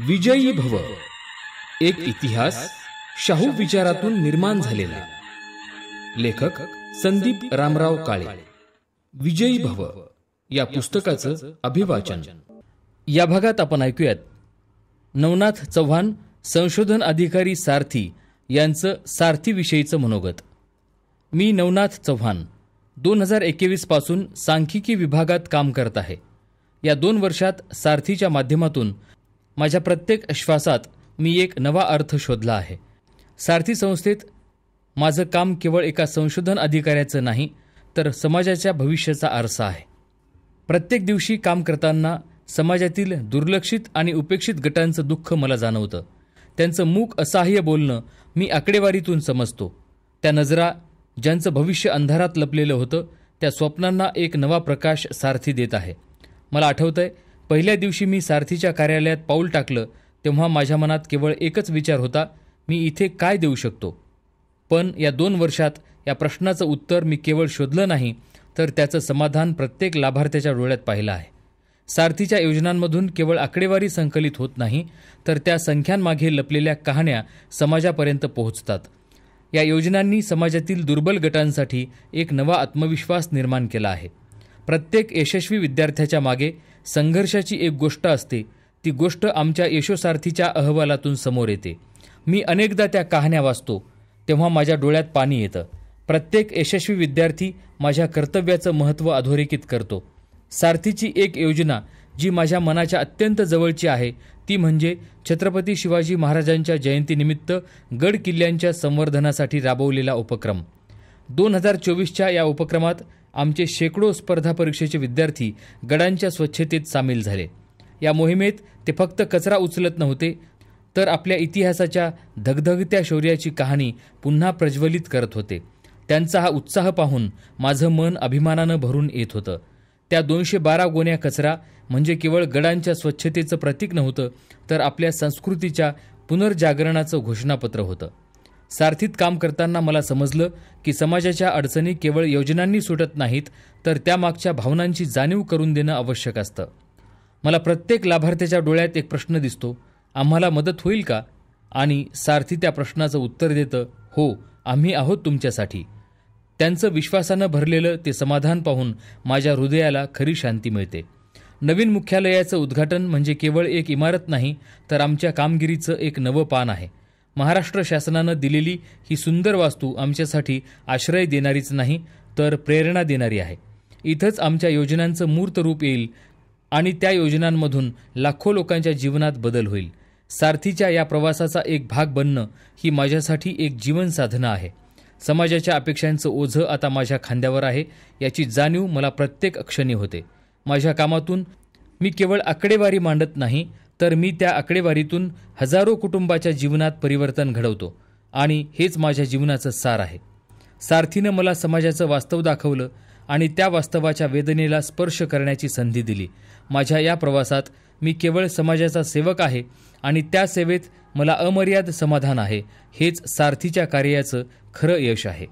विजयी भव, एक इतिहास शाहू विचारातून निर्माण झालेला. लेखक संदीप रामराव काळे. विजयी भव या पुस्तकाचं अभिवाचन. या भागात आपण ऐकूयात नवनाथ चव्हाण, संशोधन अधिकारी सारथी यांचं सारथीविषयीचं मनोगत. मी नवनाथ चव्हाण 2021 पासून सांख्यिकी विभागात काम करत आहे. या 2 वर्षात सारथीच्या माध्यमातून माझ्या प्रत्येक श्वासात मी एक नवा अर्थ शोधला आहे. सारथी संस्थेत माझं काम केवळ एका संशोधन अधिकाऱ्याचं नाही, तर समाजाच्या भविष्याचा आरसा आहे. प्रत्येक दिवशी काम करताना समाजातील दुर्लक्षित आणि उपेक्षित गटांचं दुःख मला जाणवतं. त्यांचं मूक असहाय्य बोलणं मी आकडेवारीतून समजतो. त्या नजरा ज्यांचं भविष्य अंधारात लपलेलं होतं, त्या स्वप्नांना एक नवा प्रकाश सारथी देत आहे. मला आठवतंय, पहिल्या दिवशी मी सारथीच्या कार्यालयात पाऊल टाकलं तेव्हा माझ्या मनात केवळ एकच विचार होता, मी इथे काय देऊ शकतो. पण या 2 वर्षात या प्रश्नाचं उत्तर मी केवळ शोधलं नाही, तर त्याचं समाधान प्रत्येक लाभार्थ्याच्या डोळ्यात पाहिलं आहे. सारथीच्या योजनांमधून केवळ आकडेवारी संकलित होत नाही, तर त्या संख्यांमागे लपलेल्या कहाण्या समाजापर्यंत पोहोचतात. या योजनांनी समाजातील दुर्बल गटांसाठी एक नवा आत्मविश्वास निर्माण केला आहे. प्रत्येक यशस्वी विद्यार्थ्याच्या मागे संघर्षाची एक गोष्ट असते. ती गोष्ट आमच्या यशोसारथीच्या अहवालातून समोर येते. मी अनेकदा त्या कहाण्या वाचतो तेव्हा माझ्या डोळ्यात पाणी येतं. प्रत्येक यशस्वी विद्यार्थी माझ्या कर्तव्याचं महत्त्व अधोरेखित करतो. सारथीची एक योजना जी माझ्या मनाच्या अत्यंत जवळची आहे, ती म्हणजे छत्रपती शिवाजी महाराजांच्या जयंतीनिमित्त गड किल्ल्यांच्या संवर्धनासाठी राबवलेला उपक्रम. 2024च्या या उपक्रमात आमचे शेकडो स्पर्धा परीक्षेचे विद्यार्थी गडांच्या स्वच्छतेत सामील झाले. या मोहिमेत ते फक्त कचरा उचलत नव्हते, तर आपल्या इतिहासाच्या धगधगत्या शौर्याची कहाणी पुन्हा प्रज्वलित करत होते. त्यांचा हा उत्साह पाहून माझं मन अभिमानानं भरून येत होतं. त्या 212 गोण्या कचरा म्हणजे केवळ गडांच्या स्वच्छतेचं प्रतीक नव्हतं, तर आपल्या संस्कृतीच्या पुनर्जागरणाचं घोषणापत्र होतं. सारथीत काम करताना मला समजलं की समाजाच्या अडचणी केवळ योजनांनी सुटत नाहीत, तर त्यामागच्या भावनांची जाणीव करून देणं आवश्यक असतं. मला प्रत्येक लाभार्थ्याच्या डोळ्यात एक प्रश्न दिसतो, आम्हाला मदत होईल का? आणि सारथी त्या प्रश्नाचं उत्तर देतं, हो, आम्ही आहोत तुमच्यासाठी. त्यांचं विश्वासानं भरलेलं ते समाधान पाहून माझ्या हृदयाला खरी शांती मिळते. नवीन मुख्यालयाचं उद्घाटन म्हणजे केवळ एक इमारत नाही, तर आमच्या कामगिरीचं एक नवं पान आहे. महाराष्ट्र शासनानं दिलेली ही सुंदर वास्तू आमच्यासाठी आश्रय देणारीच नाही, तर प्रेरणा देणारी आहे. इथंच आमच्या योजनांचं मूर्त रूप येईल आणि त्या योजनांमधून लाखो लोकांच्या जीवनात बदल होईल. सारथीच्या या प्रवासाचा एक भाग बनणं ही माझ्यासाठी एक जीवनसाधना आहे. समाजाच्या अपेक्षांचं ओझं आता माझ्या खांद्यावर आहे, याची जाणीव मला प्रत्येक क्षणी होते. माझ्या कामातून मी केवळ आकडेवारी मांडत नाही, तर मी त्या आकडेवारीतून हजारो कुटुंबाच्या जीवनात परिवर्तन घडवतो आणि हेच माझ्या जीवनाचं सार आहे. सारथीनं मला समाजाचं वास्तव दाखवलं आणि त्या वास्तवाच्या वेदनेला स्पर्श करण्याची संधी दिली. माझ्या या प्रवासात मी केवळ समाजाचा सेवक आहे आणि त्या सेवेत मला अमर्याद समाधान आहे. हेच सारथीच्या कार्याचं खरं यश आहे.